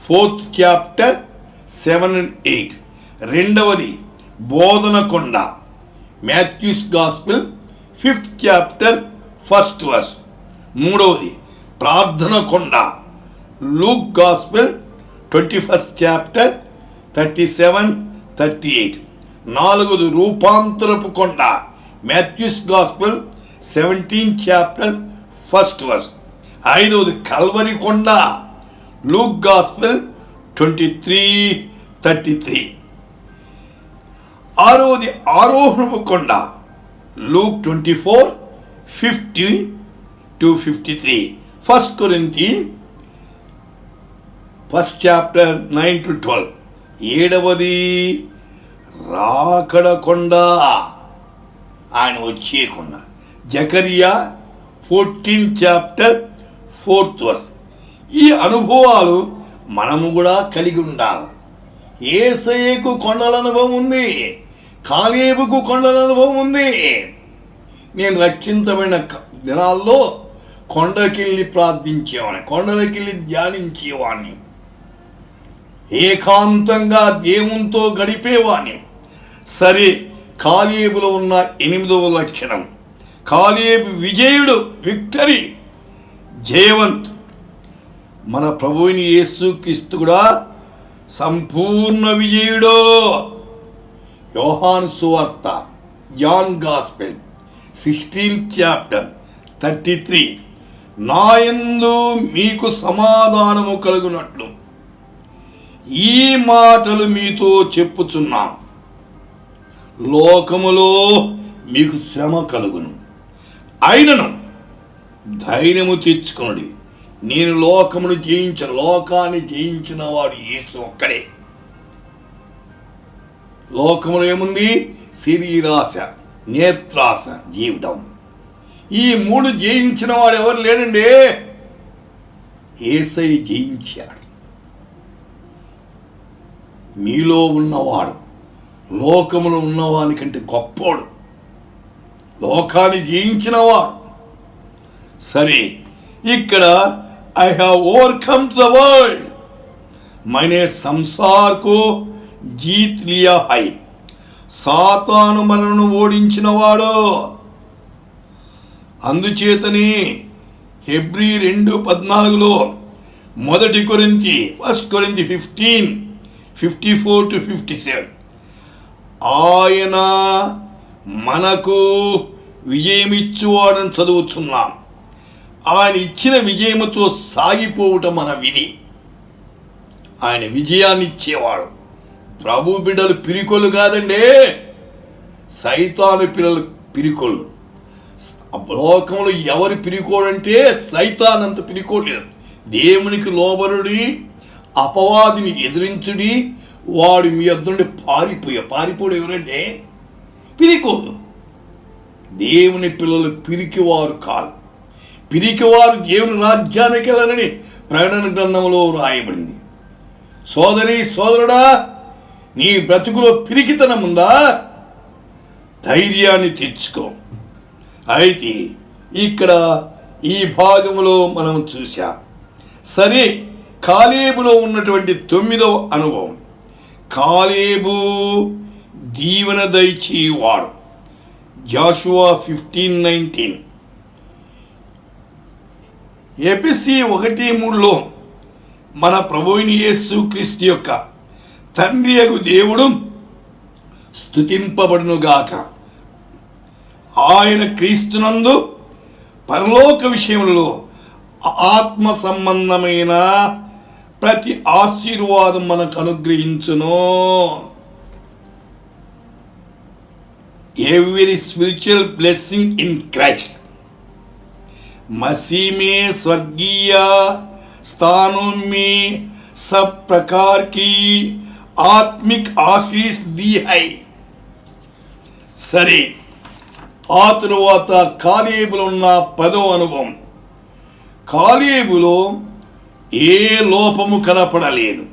4th chapter 7 and 8. రెండవది బోధన కొండ, Matthew's gospel 5th chapter 1st verse. మూడవది ప్రార్థన కొండ, లూక్ గాస్పెల్ 21st చాప్టర్ 37-38. నాలుగవది రూపాంతరపు కొండ, Matthew's gospel 17th chapter 1st verse. ఐదవది కల్వరి కొండ, లూక్ గాస్పెల్ 23-33. ఆరవది ఆరోహణపు కొండ, లూక్ 24:50-53. 1 కొరింథీ 1st chapter 9-12. ఏడవది రాకడ కొండ, ఆయన వచ్చే కొండ, Zechariah 14th chapter 4th verse. ఈ అనుభవాలు మనము కూడా కలిగి ఉండాలి. యేసయ్యకు కొండల అనుభవం ఉంది, కాలేబుకు కొండల అనుభవం ఉంది. నేను రక్షించబడిన దినాల్లో కొండకెళ్ళి ప్రార్థించేవాడిని, కొండలకెళ్ళి ధ్యానించేవాడిని, ఏకాంతంగా దేవునితో గడిపేవాడిని. సరే, కాలేబులో ఉన్న 8వ లక్షణం, కాలేబు విజయుడు, విక్టరీ, జయవంత్. మన ప్రభువుని యేసుక్రీస్తు కూడా సంపూర్ణ విజయుడు. యోహాను సువార్త, జాన్ గాస్పెల్ 16th చాప్టర్ 33. నా యందు మీకు సమాధానము కలుగునట్లు ఈ మాటలు మీతో చెప్పుచున్నాం. లోకములో మీకు శ్రమ కలుగును, అయినను ధైర్యము తెచ్చుకొనుడి, నేను లోకమును జయించిన, లోకాన్ని జయించిన వాడు యేసు ఒక్కడే. లోకములో ఏముంది? శరీరాశ, నేత్రాశ, జీవితం. ఈ మూడు జయించిన వాడు ఎవరు లేడండి, యేసయ్య జయించాడు. మీలో ఉన్నవాడు లోకములో ఉన్నవాని కంటే గొప్పోడు, లోకాన్ని జయించినవాడు. సరే, ఇక్కడ I have overcome the world, मैंने సంసార్ को జీత్ లియా హై. సాతాను మనను ఓడించినవాడు. అందుచేతని హెబ్రీ 2:14 1 కొరింథీ 15:54-57 ఆయన మనకు విజయమిచ్చువాడని చదువుతున్నాం. ఆయన ఇచ్చిన విజయముతో సాగిపోవటం మన విధి. ఆయన విజయాన్ని ఇచ్చేవాడు. ప్రభు బిడ్డలు పిరికొల్లు కాదండి, సైతాను పిల్లలు పిరికొల్లు. లోకంలో ఎవరు పిరికోడంటే సైతానంత పిరికోలేదు. దేవునికి లోబరుడి, అపవాదిని ఎదిరించుడి, వాడు మీ వద్ద పారిపోడు. ఎవరంటే పిరికోదు. దేవుని పిల్లలు పిరికివారు కాదు. పిరికివారు దేవుని రాజ్యానికి వెళ్ళాలని ప్రకటన గ్రంథంలో రాయబడింది. సోదరి సోదరుడా, నీ బ్రతుకులో పిరికితనం ఉందా? ధైర్యాన్ని తెచ్చుకో. అయితే ఇక్కడ ఈ భాగంలో మనం చూసాం. సరే, కాలేబులో ఉన్నటువంటి 9వ అనుభవం, కాలేబు దీవెన దయచేవాడు. జాషువా 15:19. ఎఫెసీ 1:3 మన ప్రభువైన యేసుక్రీస్తు యొక్క తండ్రియగు దేవుడు స్తుతింపబడునుగాక. ఆయన క్రీస్తునందు పరలోక విషయములలో ఆత్మ సంబంధమైన ప్రతి ఆశీర్వాదం మనకు అనుగ్రహించును. Every spiritual blessing in Christ. मसीह में स्वर्गीय स्थानों में सब प्रकार की आत्मिक आशीष दी है. सरे, ఆ తరువాత కాలేబులో ఉన్న 10వ అనుభవం. కాలేబులో ఏ లోపము కనపడలేదు.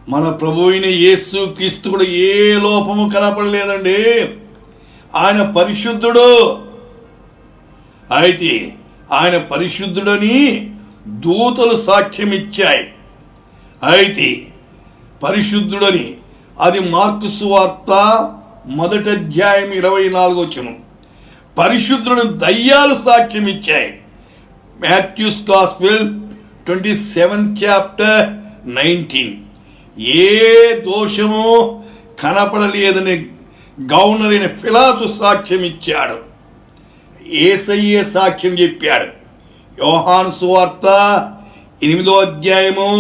మన ప్రభు అయిన యేసు క్రీస్తు కూడా ఏ లోపము కనపడలేదండి. ఆయన పరిశుద్ధుడు. అయితే ఆయన పరిశుద్ధుడని దూతలు సాక్ష్యం ఇచ్చాయి. అయితే పరిశుద్ధుడని అది మార్కు సువార్త 1వ అధ్యాయం 24వ వచనం. పరిశుద్ధుడు దయ్యాలు సాక్ష్యం ఇచ్చాయి. Mathews gospel 27th chapter 19. ఏ దోషము కనపడలేదని గవర్నర్ అయిన పిలాతు సాక్ష్యం ఇచ్చాడు. యేసయ్యే సాక్ష్యం చెప్పాడు. యోహాను సువార్త 8వ అధ్యాయము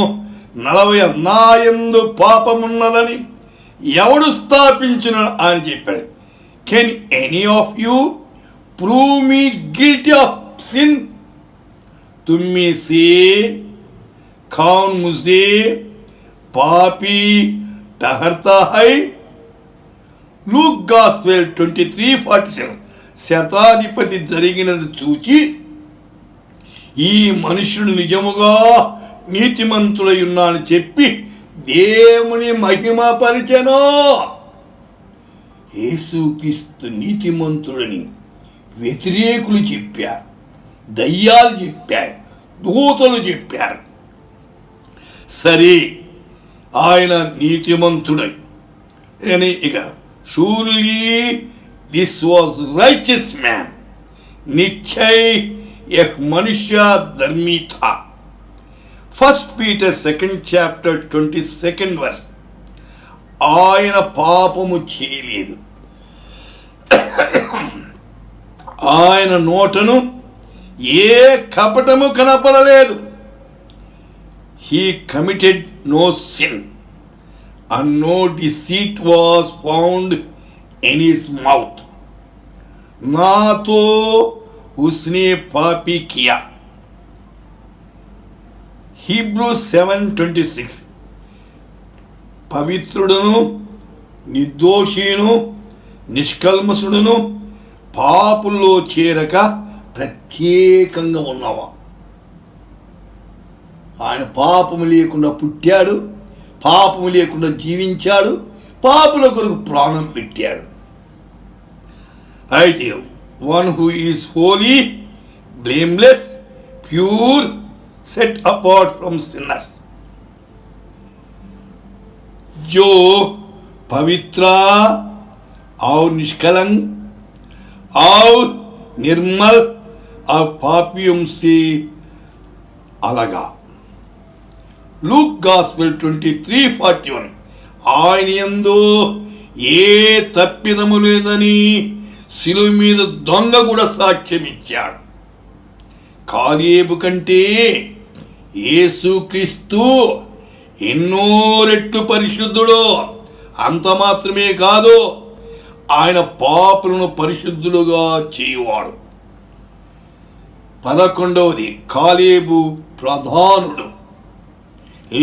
40 నా యందు పాపమున్నదని ఎవడు స్థాపించిన అని చెప్పాడు. Can any of you prove me guilty of sin? తుమ్మి సే కౌన్ ముझे పాపి ठहरता है? Luke gospel 23:47. శతాధిపతి జరిగినది చూచి ఈ మనుషుడు నిజముగా నీతిమంతుడై ఉన్నాడని చెప్పి దేవుని మహిమపరిచెను. యేసుక్రీస్తు నీతిమంతుడని వ్యతిరేకులు చెప్పారు, దయ్యాలు చెప్పారు, దూతలు చెప్పారు. సరే, ఆయన నీతిమంతుడై అని ఇక surely this was righteous man. నిశ్చయ एक मनुष्य धर्मी था. 1 Peter 2nd chapter 22nd verse. ఆయన పాపము చేయలేదు. ఆయన నోటను ఏ కపటము కనపడలేదు. He committed no sin and no deceit was found in his mouth. నాతో उसने पापी किया. Hebrews 7:26. పవిత్రుడును నిర్దోషిను నిష్కల్మషుడును పాపుల్లో చేరక ప్రత్యేకంగా ఉన్నవా. ఆయన పాపము లేకుండా పుట్టాడు, పాపము లేకుండా జీవించాడు, పాపుల కొరకు ప్రాణం పెట్టాడు. అయితే one who is holy, blameless, pure, set apart from sinners. जो पवित्र और निष्कलंक और निर्मल और पापियों से अलगा. Look gospel 23:41. ఆయన యందు ఏ తప్పిదము లేదని శిలువ మీద దొంగ కూడా సాక్ష్యం ఇచ్చాడు. కాలేబు కంటే యేసుక్రీస్తు ఎన్నో రెట్లు పరిశుద్ధుడు. అంత మాత్రమే కాదు, ఆయన పాపులను పరిశుద్ధులుగా చేయువాడు. 11వది కాలేబు ప్రధానుడు.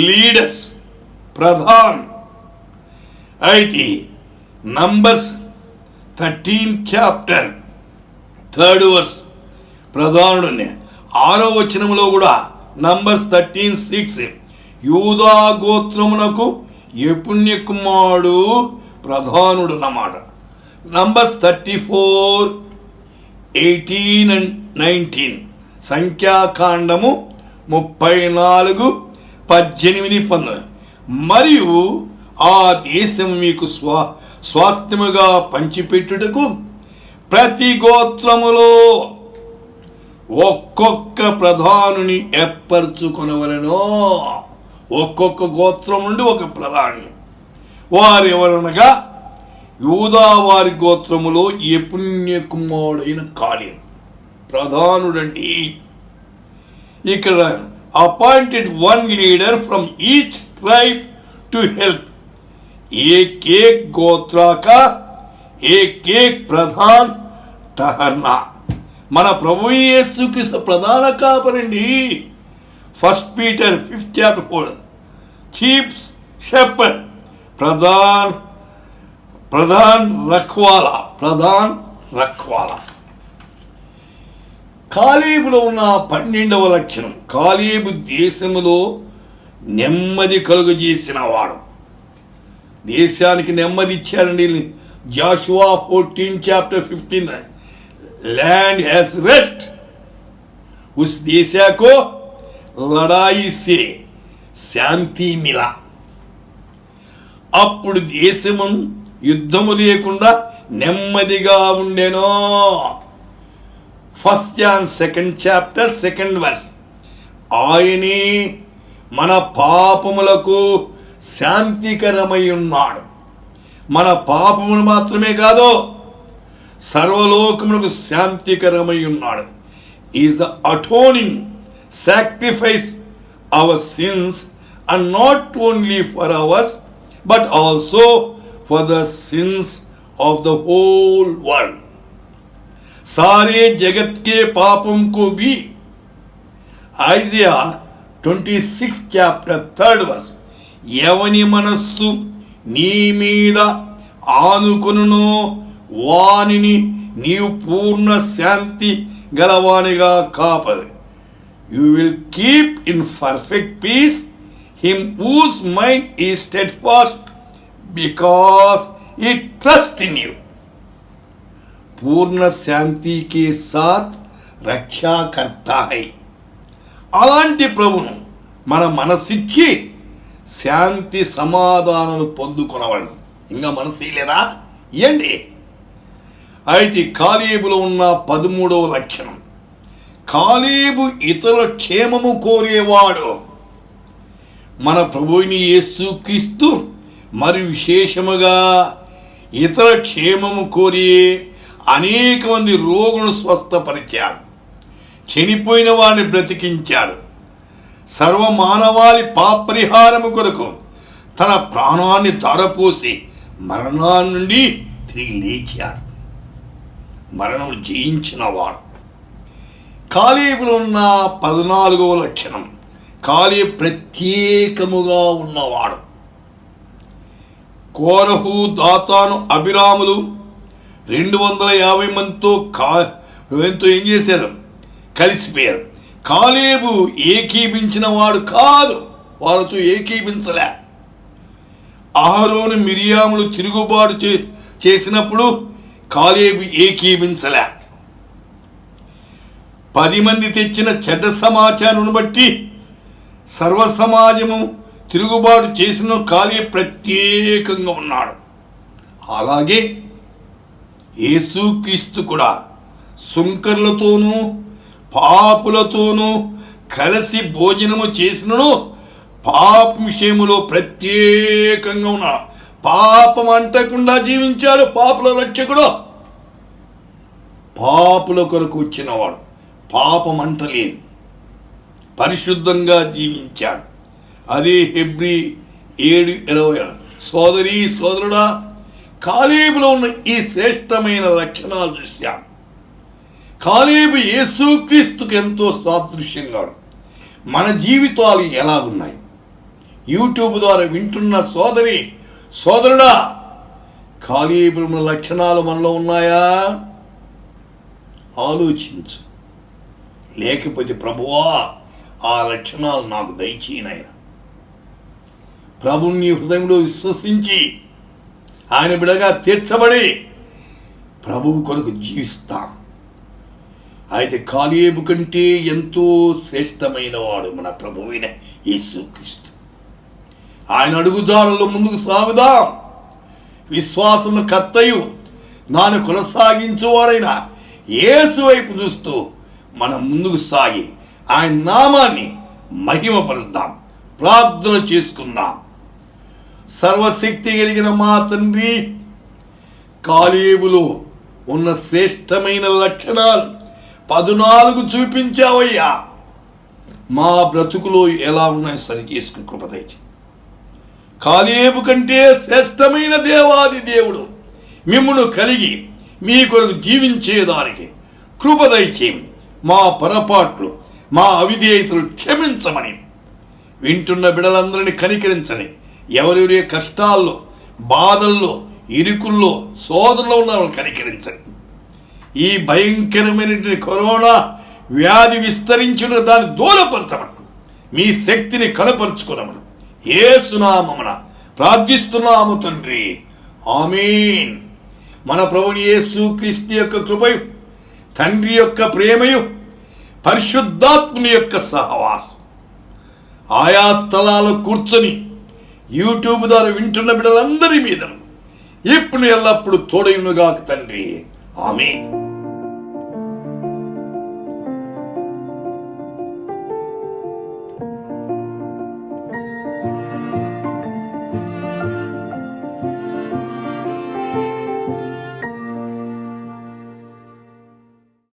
లీడర్స్ ప్రధాన్. అయితే numbers 13th chapter 3rd verse ప్రధానుడిని 6వ వచనములో కూడా నంబర్స్ 13:6 యూదా గోత్రమునకు యెఫున్నె కుమారుడు ప్రధానుడు అన్నమాట. నంబర్స్ 34:18 and 19 సంఖ్యాకాండము 34:18-19. మరియు ఆ దేశం మీకు స్వాస్థ్యముగా పంచిపెట్టుటకు ప్రతి గోత్రములో ఒక్కొక్క ప్రధానుని ఏర్పరచుకొనవలెను. ఒక్కొక్క గోత్రం నుండి ఒక ప్రధాని. వారు ఎవరనగా యూదా వారి గోత్రములో యెఫున్నె కుమారుడైన కాలేబు ప్రధానుడండి. ఇక్కడ appointed one leader from each tribe to help. एक एक गोत्रा का एक एक प्रधान ठहरना. మన ప్రభు యేసుక్రీస్తు ప్రధాన కాపరండి. 1 Peter 5th chapter 4. Chief shepherd. ప్రధాన్ రఖవాలా. ప్రధాన్ రఖ్వాలా. కాలేబులో ఉన్న 12వ లక్షణం, కాలేబు దేశములో నెమ్మది కలుగజేసిన వాడు. దేశానికి నెమ్మది ఇచ్చారండి. జాషువా 14:15 लैंड हैज रेस्ट, उस देशा को लड़ाई से శాంతి మిలా. అప్పుడు దేశము యుద్ధము లేకుండా నెమ్మదిగా ఉండెను. 1 John 2 verse. ఆయనే మన పాపములకు శాంతికరమై ఉన్నాడు. మన పాపములు మాత్రమే కాదు, సర్వలోకములకు శాంతికరమై ఉన్నాడు. Is the atoning sacrifice our sins, and not only for ours but also for the sins of the whole world. सारे जगत के पापों को भी. Isaiah 26:3 verse. ఎవని మనస్సు నీ మీద ఆనుకొనునో వానిని నీవు పూర్ణ శాంతి గలవానిగా కాపరి. You will keep in perfect peace him whose mind is steadfast because he trusts in you. पूर्ण शांति के साथ रक्षा करता है. అలాంటి ప్రభును మన మనసిచ్చి శాంతి సమాధానాలు పొందుకున్నవాడు. ఇంకా మనసు లేదా ఇయ్యండి. అయితే కాలేబులో ఉన్న 13వ లక్షణం, కాలేబు ఇతరుల క్షేమము కోరేవాడు. మన ప్రభువుని యేసుక్రీస్తు మరి విశేషముగా ఇతర క్షేమము కోరి అనేక మంది రోగులను స్వస్థపరిచాడు, చనిపోయిన వారిని బ్రతికించాడు. సర్వమానవాళి పాపరిహారము కొరకు తన ప్రాణాన్ని ధారపోసి మరణాన్ని నుండి తిరిగి లేచాడు. మరణం జయించినవాడు. కాలేబులో ఉన్న 14వ లక్షణం, కాలేబు ప్రత్యేకముగా ఉన్నవాడు. కోరహు, దాతాను, అబిరాములు 250 మందితో ఏం చేశారు? కలిసిపోయారు. కాలేబు ఏకీభించిన వాడు కాదు, వాళ్ళతో ఏకీభించలే. అహరోను, మిరియాములు తిరుగుబాటు చేసినప్పుడు కాలేబు ఏకీభించలే. 10 మంది తెచ్చిన చెడ్డ సమాచారం బట్టి సర్వ సమాజము తిరుగుబాటు చేసిన కాలేబు ప్రత్యేకంగా ఉన్నాడు. అలాగే యేసుక్రీస్తు కూడా సుంకర్లతోనూ పాపులతోనూ కలిసి భోజనము చేసినను పాప విషయములో ప్రత్యేకంగా ఉన్నాడు. పాపం అంటకుండా జీవించాడు. పాపుల రక్షకుడు, పాపుల కొరకు వచ్చినవాడు. పాపం అంటలేదు, పరిశుద్ధంగా జీవించాడు. అదే హెబ్రీ 7:20. సోదరి సోదరుడా, కాలేబులో ఉన్న ఈ శ్రేష్టమైన లక్షణాలు చూశాం. కాలేబు యేసుక్రీస్తుకు ఎంతో సాదృశ్యంగా. మన జీవితాలు ఎలా ఉన్నాయి? యూట్యూబ్ ద్వారా వింటున్న సోదరి సోదరుడా, కాలేబులో ఉన్న లక్షణాలు మనలో ఉన్నాయా? ఆలోచించు. లేకపోతే ప్రభువా ఆ లక్షణాలు నాకు దయచేయనైనా. ప్రభుని హృదయంలో విశ్వసించి ఆయన బిడగా తీర్చబడి ప్రభువు కొరకు జీవిస్తాం. అయితే కాలేబు కంటే ఎంతో శ్రేష్టమైన వాడు మన ప్రభువైన యేసుక్రీస్తు. ఆయన అడుగుజాడల్లో ముందుకు సాగుదాం. విశ్వాసము కర్తయు నాను కొనసాగించువాడైన యేసు వైపు చూస్తూ మనం ముందుకు సాగి ఆయన నామాన్ని మహిమపరుద్దాం. ప్రార్థన చేసుకుందాం. సర్వశక్తి కలిగిన మా తండ్రి, కాలేబులో ఉన్న శ్రేష్టమైన లక్షణాలు 14 చూపించావయ్యా. మా బ్రతుకులో ఎలా ఉన్నాయో సరి చేసుకుని కృప దయచేయి. కాలేబు కంటే శ్రేష్టమైన దేవాది దేవుడు మిమ్మును కలిగి మీ కొరకు జీవించేదానికి కృప దయచేయండి. మా పొరపాట్లు, మా అవిధేయతలు క్షమించమని, వింటున్న బిడలందరినీ కనికరించని, ఎవరెవరి కష్టాల్లో, బాధల్లో, ఇరుకుల్లో, సోదరులో ఉన్న వాళ్ళని కనికరించండి. ఈ భయంకరమైన కరోనా వ్యాధి విస్తరించిన దాన్ని దూరపరచమను, మీ శక్తిని కనపరుచుకునమను యేసు నామమున ప్రార్థిస్తున్నాము తండ్రి, ఆమేన్. మన ప్రభుని యేసు క్రీస్తు యొక్క కృపయు, తండ్రి యొక్క ప్రేమయు, పరిశుద్ధాత్ముని యొక్క సహవాసం ఆయా స్థలాల్లో కూర్చొని యూట్యూబ్ ద్వారా వింటున్న బిడ్డలందరి మీద ఇప్పుడు ఎల్లప్పుడు తోడైనగాక తండ్రి, ఆమేన్.